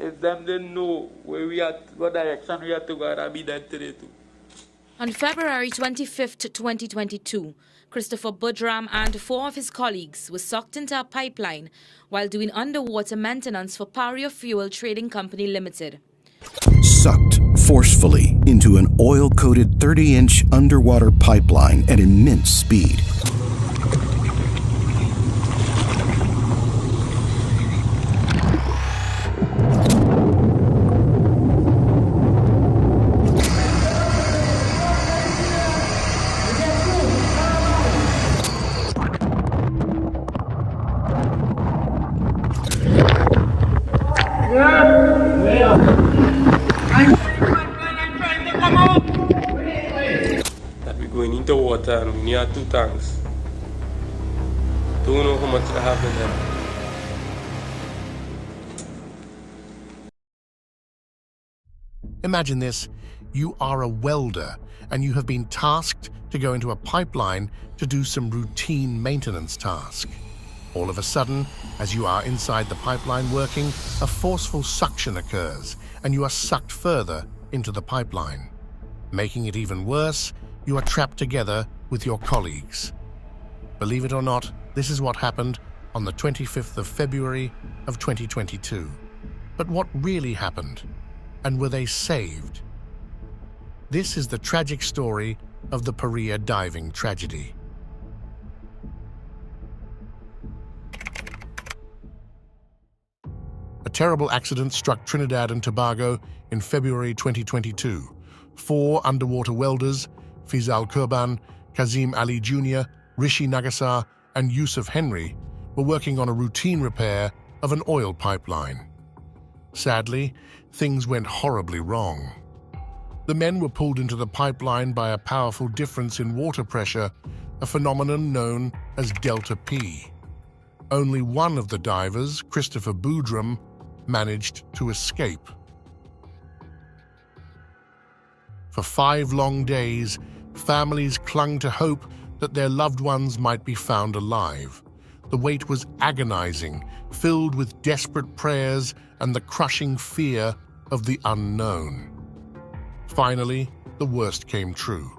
if them didn't know where we had, what direction we had to go, I'd be dead today too. On February 25th, 2022, Christopher Budram and 4 of his colleagues were sucked into a pipeline while doing underwater maintenance for Paria Fuel Trading Company Limited. Sucked forcefully into an oil-coated 30-inch underwater pipeline at immense speed. That we're going into water and we need 2 tanks. Don't know how much I have in them. Imagine this, you are a welder and you have been tasked to go into a pipeline to do some routine maintenance task. All of a sudden, as you are inside the pipeline working, a forceful suction occurs and you are sucked further into the pipeline. Making it even worse, you are trapped together with your colleagues. Believe it or not, this is what happened on the 25th of February of 2022. But what really happened? And were they saved? This is the tragic story of the Paria diving tragedy. A terrible accident struck Trinidad and Tobago in February 2022. 4 underwater welders, Faisal Kurban, Kazim Ali Jr., Rishi Nagasar, and Yusuf Henry, were working on a routine repair of an oil pipeline. Sadly, things went horribly wrong. The men were pulled into the pipeline by a powerful difference in water pressure, a phenomenon known as delta P. Only one of the divers, Christopher Budram, managed to escape. For 5 long days, families clung to hope that their loved ones might be found alive. The wait was agonizing, filled with desperate prayers and the crushing fear of the unknown. Finally, the worst came true.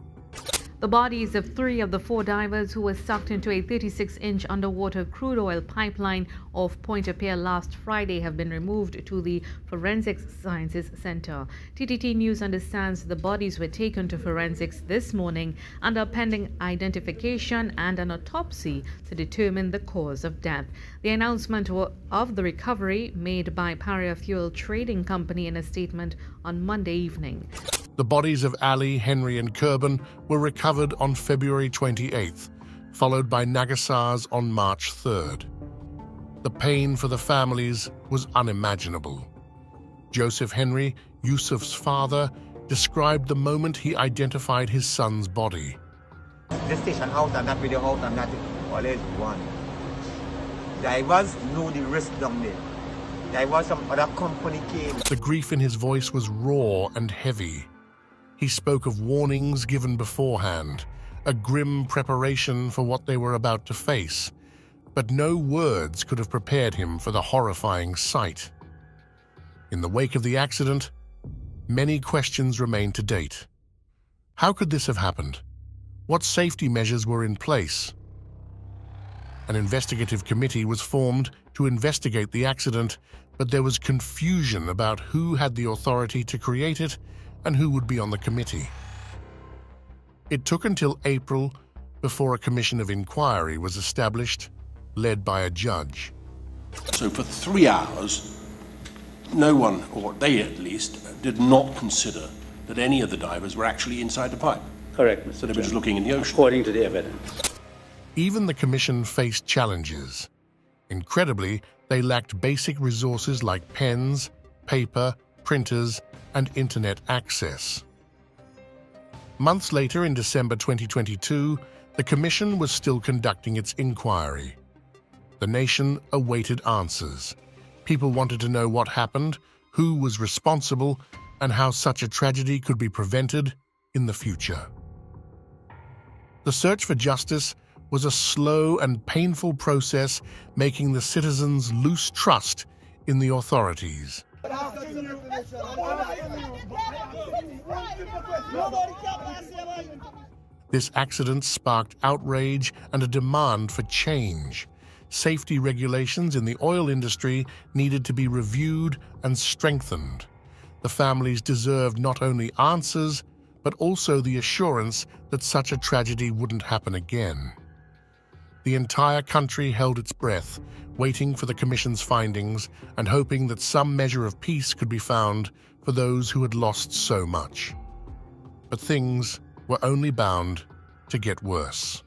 The bodies of 3 of the 4 divers who were sucked into a 36-inch underwater crude oil pipeline off Pointe-à-Pierre last Friday have been removed to the Forensic Sciences Center. TTT News understands the bodies were taken to forensics this morning under pending identification and an autopsy to determine the cause of death. The announcement of the recovery made by Paria Fuel Trading Company in a statement on Monday evening. The bodies of Ali, Henry, and Kurban were recovered on February 28th, followed by Nagasar's on March 3rd. The pain for the families was unimaginable. Joseph Henry, Yusuf's father, described the moment he identified his son's body. The station out and that video out and that always one. Divers know the risk down there. There was some other company came. The grief in his voice was raw and heavy. He spoke of warnings given beforehand, a grim preparation for what they were about to face, but no words could have prepared him for the horrifying sight. In the wake of the accident, many questions remain to date. How could this have happened? What safety measures were in place? An investigative committee was formed to investigate the accident, but there was confusion about who had the authority to create it and who would be on the committee. It took until April before a commission of inquiry was established, led by a judge. So for 3 hours, no one, or they at least, did not consider that any of the divers were actually inside the pipe. Correct, Mr. So they were just looking in the ocean. According to the evidence. Even the commission faced challenges. Incredibly, they lacked basic resources like pens, paper, printers, and internet access. Months later, in December 2022, the commission was still conducting its inquiry. The nation awaited answers. People wanted to know what happened, who was responsible, and how such a tragedy could be prevented in the future. The search for justice was a slow and painful process, making the citizens lose trust in the authorities. But after This accident sparked outrage and a demand for change. Safety regulations in the oil industry needed to be reviewed and strengthened. The families deserved not only answers, but also the assurance that such a tragedy wouldn't happen again. The entire country held its breath, waiting for the Commission's findings and hoping that some measure of peace could be found for those who had lost so much. But things were only bound to get worse.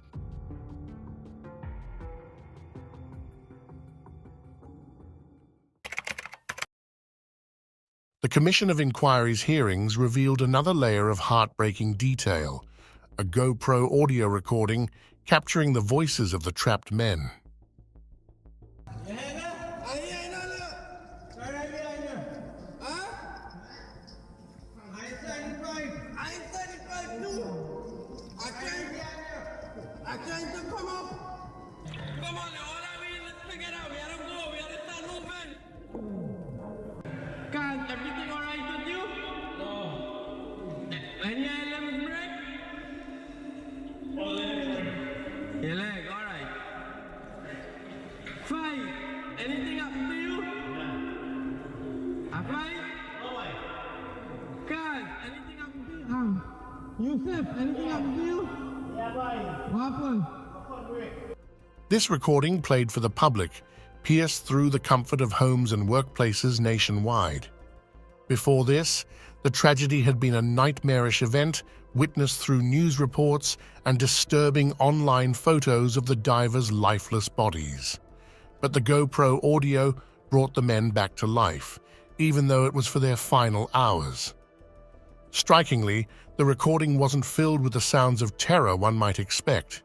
The Commission of Inquiry's hearings revealed another layer of heartbreaking detail, a GoPro audio recording capturing the voices of the trapped men. Everything all right with you? No. Any leg break? Your leg, all right. Fight. Anything happen to you? Yeah. A fight? No way. Carl, anything happen to you? Yusuf, anything happen to you? Yeah, boy. What happened? This recording, played for the public, pierced through the comfort of homes and workplaces nationwide. Before this, the tragedy had been a nightmarish event witnessed through news reports and disturbing online photos of the divers' lifeless bodies. But the GoPro audio brought the men back to life, even though it was for their final hours. Strikingly, the recording wasn't filled with the sounds of terror one might expect.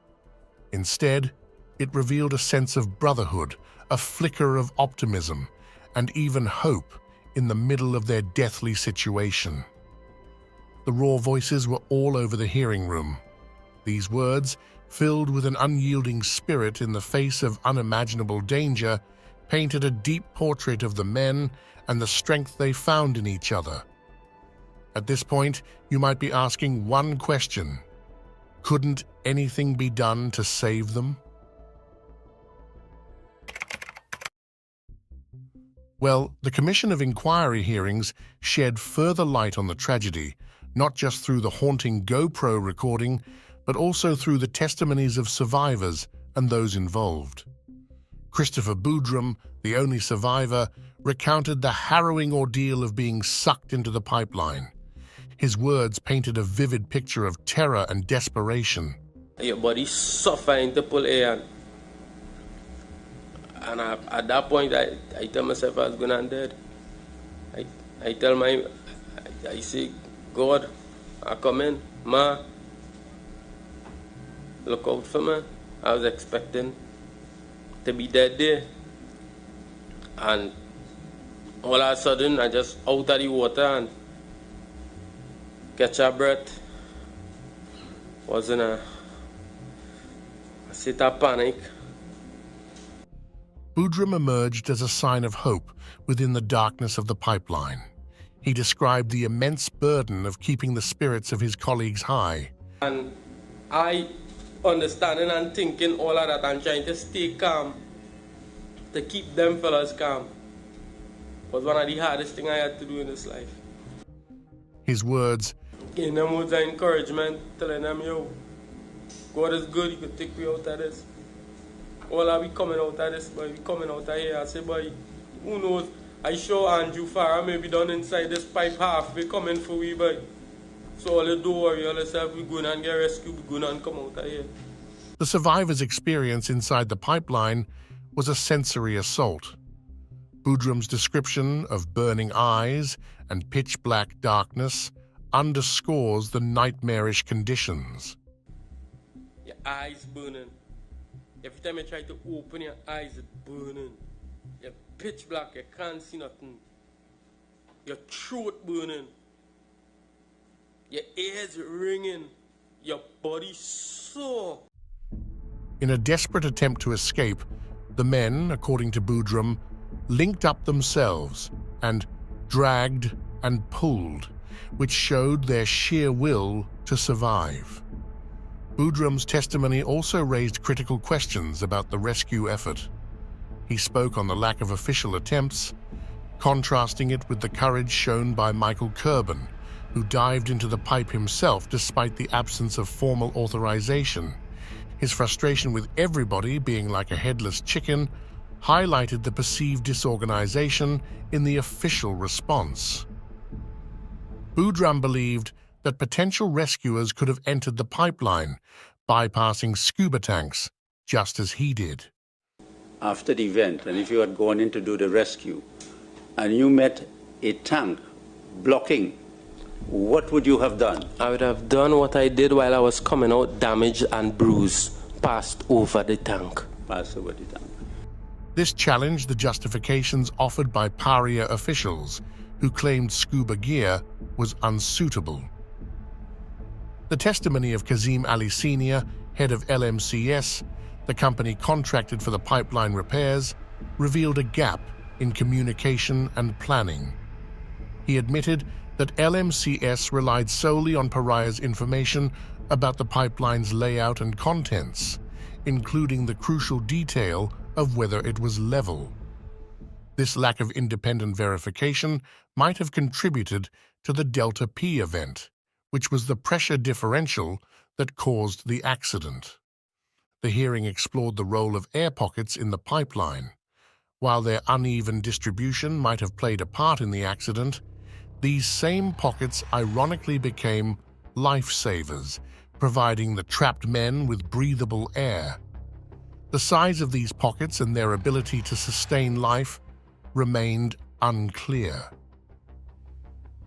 Instead, it revealed a sense of brotherhood, a flicker of optimism, and even hope in the middle of their deathly situation. The raw voices were all over the hearing room. These words, filled with an unyielding spirit in the face of unimaginable danger, painted a deep portrait of the men and the strength they found in each other. At this point, you might be asking one question: couldn't anything be done to save them? Well, the Commission of Inquiry hearings shed further light on the tragedy, not just through the haunting GoPro recording, but also through the testimonies of survivors and those involved. Christopher Boudrum, the only survivor, recounted the harrowing ordeal of being sucked into the pipeline. His words painted a vivid picture of terror and desperation. Your body suffering to pull air. And at that point, I tell myself I was going to end dead. I say, God, I come in, Ma, look out for me. I was expecting to be dead there. And all of a sudden, I just out of the water and catch a breath. Was in a state of panic. Boudrum emerged as a sign of hope within the darkness of the pipeline. He described the immense burden of keeping the spirits of his colleagues high. And I understanding and thinking all of that and trying to stay calm, to keep them fellas calm, was one of the hardest things I had to do in this life. His words, giving them words of encouragement, telling them, yo, God is good, He could take me out of this. Well, are we coming out of this, boy? We coming out of here. I say, boy, who knows? I sure Andrew Farah may be done inside this pipe halfway coming for we, boy. So all you don't worry, all yourself, we going and get rescued, we going and come out of here. The survivors' experience inside the pipeline was a sensory assault. Boudrum's description of burning eyes and pitch-black darkness underscores the nightmarish conditions. Your eyes burning. Every time you try to open your eyes, it's burning. You're pitch black, you can't see nothing. Your throat burning. Your ears ringing. Your body sore. In a desperate attempt to escape, the men, according to Boudrum, linked up themselves and dragged, and pulled, which showed their sheer will to survive. Boudram's testimony also raised critical questions about the rescue effort. He spoke on the lack of official attempts, contrasting it with the courage shown by Michael Kerben, who dived into the pipe himself despite the absence of formal authorization. His frustration with everybody being like a headless chicken highlighted the perceived disorganization in the official response. Boudram believed that potential rescuers could have entered the pipeline, bypassing scuba tanks, just as he did. After the event, and if you had gone in to do the rescue, and you met a tank blocking, what would you have done? I would have done what I did while I was coming out, damaged and bruised, passed over the tank. Passed over the tank. This challenged the justifications offered by Paria officials, who claimed scuba gear was unsuitable. The testimony of Kazim Ali Sr., head of LMCS, the company contracted for the pipeline repairs, revealed a gap in communication and planning. He admitted that LMCS relied solely on Paria's information about the pipeline's layout and contents, including the crucial detail of whether it was level. This lack of independent verification might have contributed to the Delta P event, which was the pressure differential that caused the accident. The hearing explored the role of air pockets in the pipeline. While their uneven distribution might have played a part in the accident, these same pockets ironically became lifesavers, providing the trapped men with breathable air. The size of these pockets and their ability to sustain life remained unclear.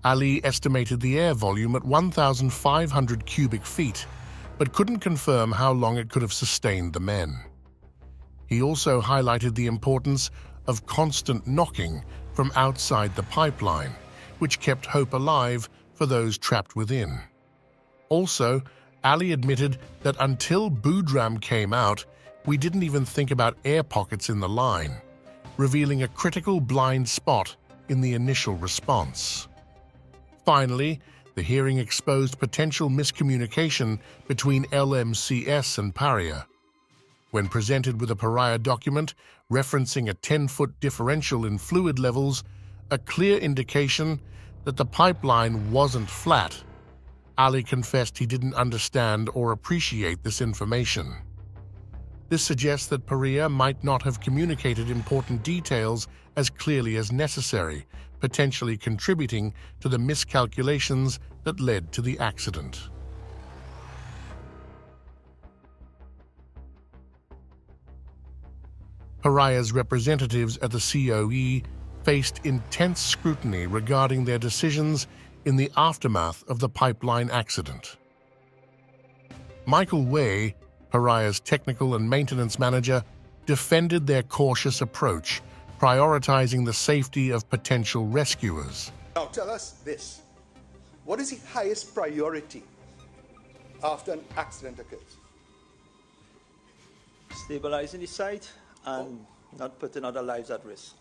Ali estimated the air volume at 1,500 cubic feet, but couldn't confirm how long it could have sustained the men. He also highlighted the importance of constant knocking from outside the pipeline, which kept hope alive for those trapped within. Also, Ali admitted that until Boudram came out, we didn't even think about air pockets in the line, revealing a critical blind spot in the initial response. Finally, the hearing exposed potential miscommunication between LMCS and Paria. When presented with a Paria document referencing a 10-foot differential in fluid levels, a clear indication that the pipeline wasn't flat, Ali confessed he didn't understand or appreciate this information. This suggests that Paria might not have communicated important details as clearly as necessary, potentially contributing to the miscalculations that led to the accident. Paria's representatives at the COE faced intense scrutiny regarding their decisions in the aftermath of the pipeline accident. Michael Way, Paria's technical and maintenance manager, defended their cautious approach, prioritizing the safety of potential rescuers. Now tell us this. What is the highest priority after an accident occurs? Stabilizing the site and not putting other lives at risk.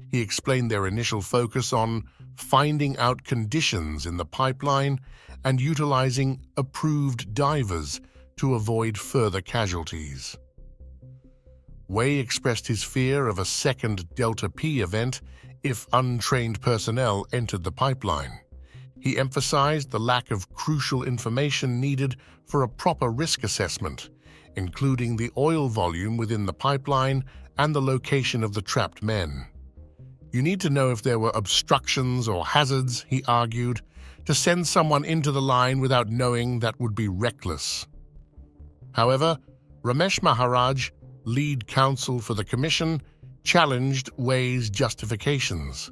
He explained their initial focus on finding out conditions in the pipeline and utilizing approved divers to avoid further casualties. Way expressed his fear of a second Delta P event if untrained personnel entered the pipeline. He emphasized the lack of crucial information needed for a proper risk assessment, including the oil volume within the pipeline and the location of the trapped men. You need to know if there were obstructions or hazards, he argued. To send someone into the line without knowing that would be reckless. However, Ramesh Maharaj, lead counsel for the commission, challenged Way's justifications.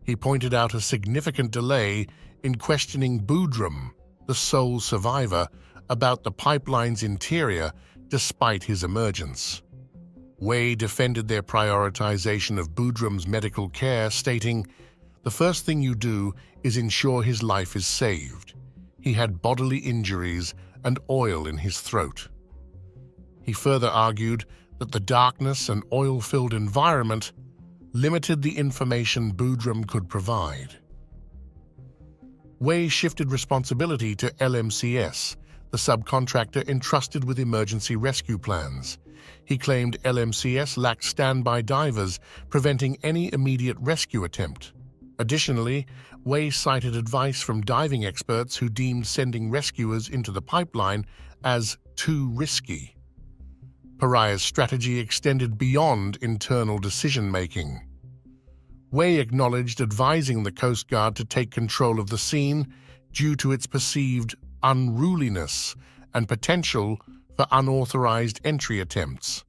He pointed out a significant delay in questioning Boudram, the sole survivor, about the pipeline's interior despite his emergence. Way defended their prioritization of Boudram's medical care, stating, "The first thing you do is ensure his life is saved. He had bodily injuries and oil in his throat." He further argued that the darkness and oil-filled environment limited the information Boodram could provide. Way shifted responsibility to LMCS, the subcontractor entrusted with emergency rescue plans. He claimed LMCS lacked standby divers, preventing any immediate rescue attempt. Additionally, Way cited advice from diving experts who deemed sending rescuers into the pipeline as too risky. Paria's strategy extended beyond internal decision-making. Way acknowledged advising the Coast Guard to take control of the scene due to its perceived unruliness and potential for unauthorized entry attempts.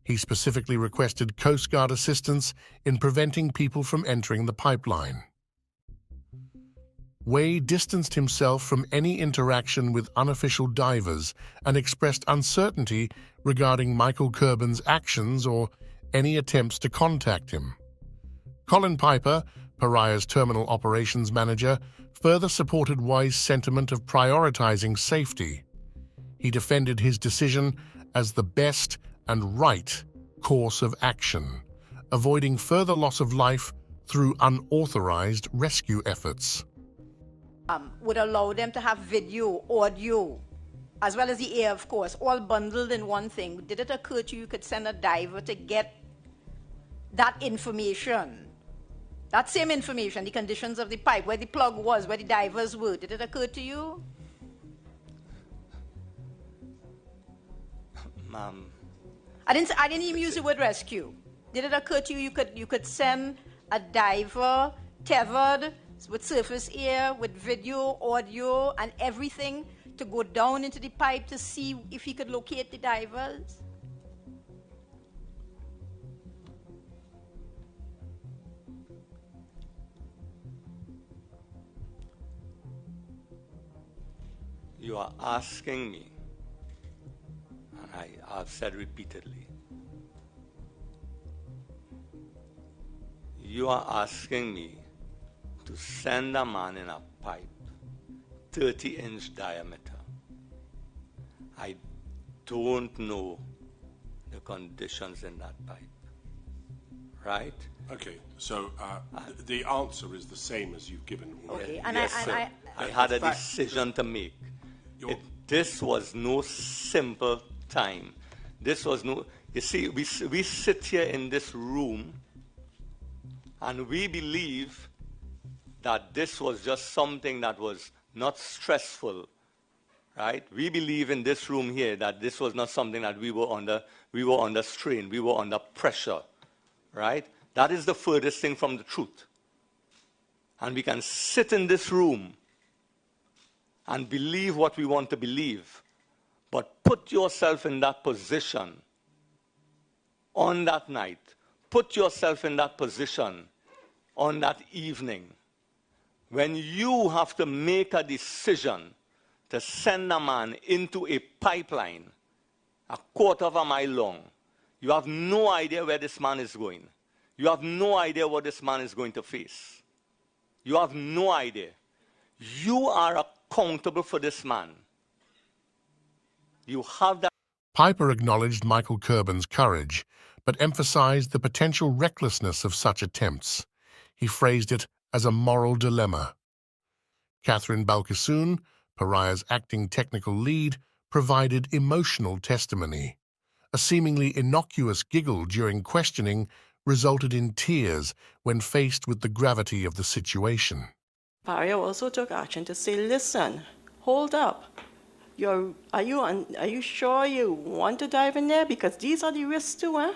He specifically requested Coast Guard assistance in preventing people from entering the pipeline. Way distanced himself from any interaction with unofficial divers and expressed uncertainty regarding Michael Kerbin's actions or any attempts to contact him. Colin Piper, Paria's terminal operations manager, further supported Way's sentiment of prioritizing safety. He defended his decision as the best and right course of action, avoiding further loss of life through unauthorized rescue efforts. Would allow them to have video, audio, as well as the air, of course, all bundled in one thing. Did it occur to you could send a diver to get that information, that same information, the conditions of the pipe, where the plug was, where the divers were? Did it occur to you? Ma'am. I didn't even use the word rescue. Did it occur to you you could send a diver tethered with surface air, with video, audio, and everything to go down into the pipe to see if he could locate the divers? You are asking me, and I've said repeatedly, you are asking me to send a man in a pipe, 30-inch diameter. I don't know the conditions in that pipe, right? Okay, so the answer is the same as you've given already. Okay, and yes, sir. I had a decision to make. This was no simple time. This was no, you see, we sit here in this room and we believe that this was just something that was not stressful, right? We believe in this room here that this was not something that we were under strain, we were under pressure, right? That is the furthest thing from the truth. And we can sit in this room and believe what we want to believe, but put yourself in that position on that night. Put yourself in that position on that evening when you have to make a decision to send a man into a pipeline a quarter of a mile long. You have no idea where this man is going. You have no idea what this man is going to face. You have no idea. You are accountable for this man. You have that. Piper acknowledged Michael Kerbin's courage, but emphasized the potential recklessness of such attempts. He phrased it as a moral dilemma. Catherine Balkasoon, Paria's acting technical lead, provided emotional testimony. A seemingly innocuous giggle during questioning resulted in tears when faced with the gravity of the situation. Paria also took action to say, listen, hold up. Are you sure you want to dive in there? Because these are the risks too, huh?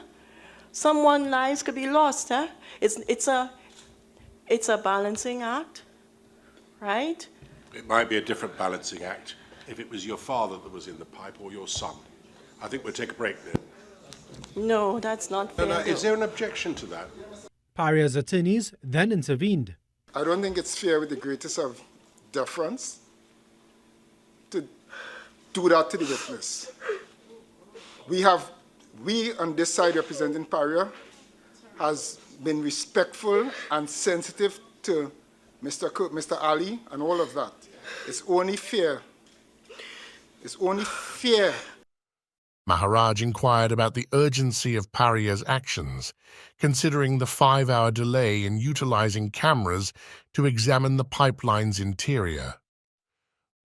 Someone's lives could be lost, huh? It's a balancing act, right? It might be a different balancing act if it was your father that was in the pipe or your son. I think we'll take a break then. No, that's not fair. No, is there an objection to that? Paria's attorneys then intervened. I don't think it's fair with the greatest of deference to do that to the witness. We on this side representing Paria has been respectful and sensitive to Mr. Ali and all of that. It's only fair. It's only fair Maharaj inquired about the urgency of Paria's actions, considering the 5-hour delay in utilizing cameras to examine the pipeline's interior.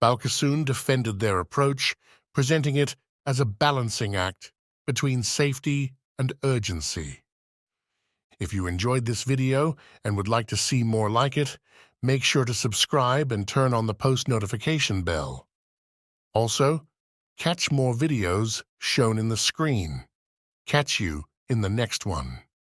Balkasoon defended their approach, presenting it as a balancing act between safety and urgency. If you enjoyed this video and would like to see more like it, make sure to subscribe and turn on the post notification bell. Also, catch more videos shown in the screen. Catch you in the next one.